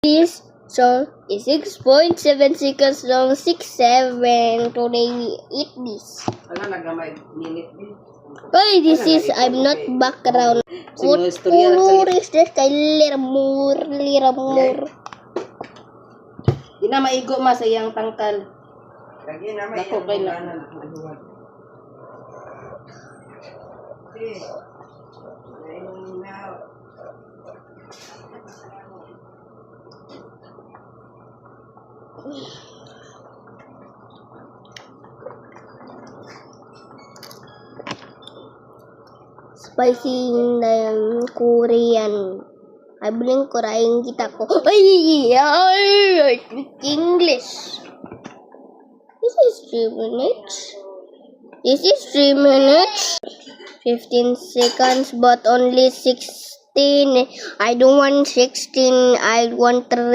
This song is 6.7 seconds long, 6-7. Today we eat this. Wala nagamay minute din. Oy, this is, I'm not background. What color is this? Kay liramur. Di na maigo sa iyang tangkal. Lagi na may Dako kay na. Spicy na Korean. I believe Korean kita ko. Ay, English. This is 3 minutes. This is 3 minutes. 15 seconds, but only 16. I don't want 16. I want 3.